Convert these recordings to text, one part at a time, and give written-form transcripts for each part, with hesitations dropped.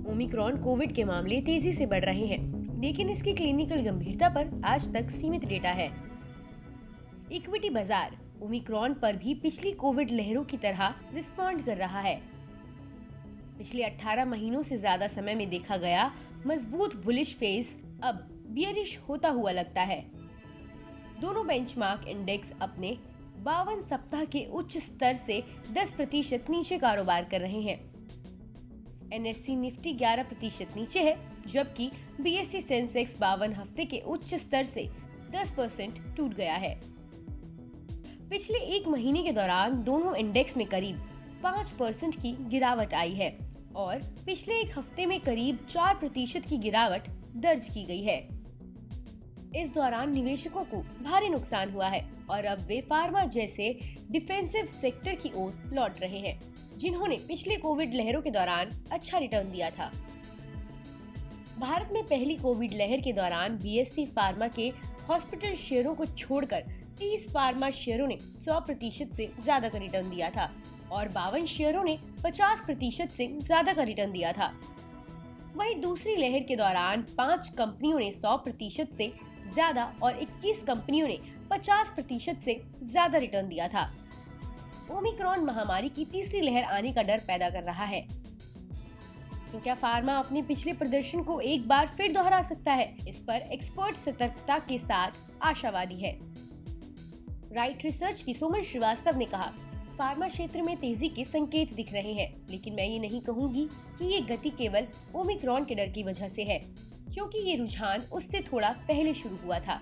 Omicron Covid के मामले तेजी से बढ़ रहे हैं, लेकिन इसकी क्लिनिकल गंभीरता पर आज तक सीमित डेटा है। इक्विटी बाजार ओमिक्रॉन पर भी पिछली कोविड लहरों की तरह रिस्पॉन्ड कर रहा है। पिछले 18 महीनों से ज्यादा समय में देखा गया मजबूत बुलिश फेज अब बियरिश होता हुआ लगता है। दोनों बेंचमार्क इंडेक्स अपने 52 सप्ताह के उच्च स्तर से 10% नीचे कारोबार कर रहे हैं। NSE निफ्टी 11% नीचे है, जबकि BSE सेंसेक्स 52 हफ्ते के उच्च स्तर से 10% टूट गया है। पिछले एक महीने के दौरान दोनों इंडेक्स में करीब 5% की गिरावट आई है और पिछले एक हफ्ते में करीब 4% की गिरावट दर्ज की गई है। इस दौरान निवेशकों को भारी नुकसान हुआ है और अब वे फार्मा जैसे डिफेंसिव सेक्टर की ओर लौट रहे हैं, जिन्होंने पिछले कोविड लहरों के दौरान अच्छा रिटर्न दिया था। भारत में पहली कोविड लहर के दौरान BSE फार्मा के हॉस्पिटल शेयरों को छोड़कर 30 फार्मा शेयरों ने 100% से ज्यादा का रिटर्न दिया था और 52 शेयरों ने 50% से ज्यादा का रिटर्न दिया था। वहीं दूसरी लहर के दौरान 5 कंपनियों ने 100% से ज्यादा और 21 कंपनियों ने 50% से ज्यादा रिटर्न दिया था। ओमिक्रॉन महामारी की तीसरी लहर आने का डर पैदा कर रहा है। तो क्या फार्मा अपने पिछले प्रदर्शन को एक बार फिर दोहरा सकता है? इस पर एक्सपर्ट सतर्कता के साथ आशावादी है। राइट रिसर्च की सुमन श्रीवास्तव ने कहा, फार्मा क्षेत्र में तेजी के संकेत दिख रहे हैं, लेकिन मैं ये नहीं कहूंगी कि ये गति केवल ओमिक्रॉन के डर की वजह से है, क्योंकि ये रुझान उससे थोड़ा पहले शुरू हुआ था।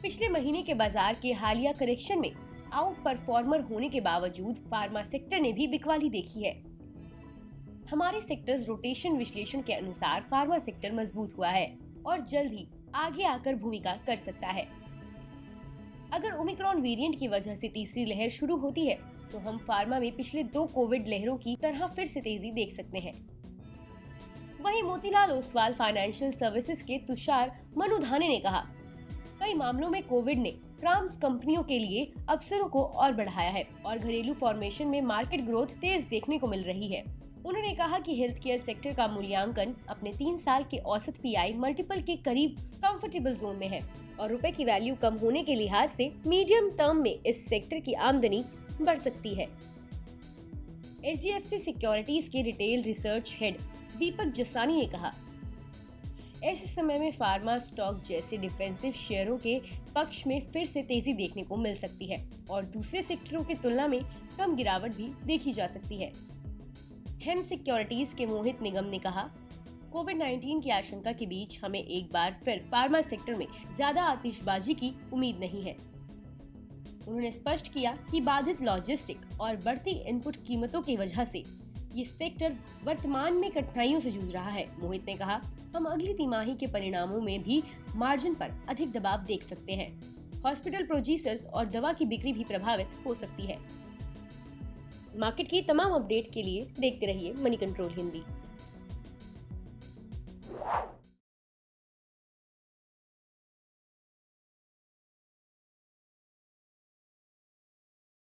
पिछले महीने के बाजार के हालिया करेक्शन में आउट परफॉर्मर होने के बावजूद फार्मा सेक्टर ने भी बिकवाली देखी है। हमारे सेक्टर्स रोटेशन विश्लेषण के अनुसार फार्मा सेक्टर मजबूत हुआ है और जल्द ही आगे आकर भूमिका कर सकता है। अगर ओमिक्रॉन वेरिएंट की वजह से तीसरी लहर शुरू होती है, तो हम फार्मा में पिछले 2 कोविड लहरों की तरह फिर से तेजी देख सकते हैं। वहीं मोतीलाल ओसवाल फाइनेंशियल सर्विसेज के तुषार मनुधाने ने कहा, कई मामलों में कोविड ने ट्रांस कंपनियों के लिए अवसरों को और बढ़ाया है और घरेलू फॉर्मेशन में मार्केट ग्रोथ तेज देखने को मिल रही है। उन्होंने कहा कि हेल्थ केयर सेक्टर का मूल्यांकन अपने 3 साल के औसत PI मल्टीपल के करीब कंफर्टेबल जोन में है और रुपए की वैल्यू कम होने के लिहाज से मीडियम टर्म में इस सेक्टर की आमदनी बढ़ सकती है। HDFC सिक्योरिटीज के रिटेल रिसर्च हेड दीपक जसानी ने कहा, ऐसे समय में फार्मा स्टॉक जैसे डिफेंसिव शेयरों के पक्ष में फिर से तेजी देखने को मिल सकती है और दूसरे सेक्टरों की तुलना में कम गिरावट भी देखी जा सकती है। हेम सिक्योरिटीज के मोहित निगम ने कहा, कोविड-19 की आशंका के बीच हमें एक बार फिर फार्मा सेक्टर में ज्यादा आतिशबाजी की उम्मीद नहीं है। उन्होंने स्पष्ट किया कि बाधित लॉजिस्टिक और बढ़ती इनपुट कीमतों की वजह से ये सेक्टर वर्तमान में कठिनाइयों से जूझ रहा है। मोहित ने कहा, हम अगली तिमाही के परिणामों में भी मार्जिन पर अधिक दबाव देख सकते हैं। हॉस्पिटल प्रोड्यूसर्स और दवा की बिक्री भी प्रभावित हो सकती है। मार्केट की तमाम अपडेट के लिए देखते रहिए मनी कंट्रोल हिंदी।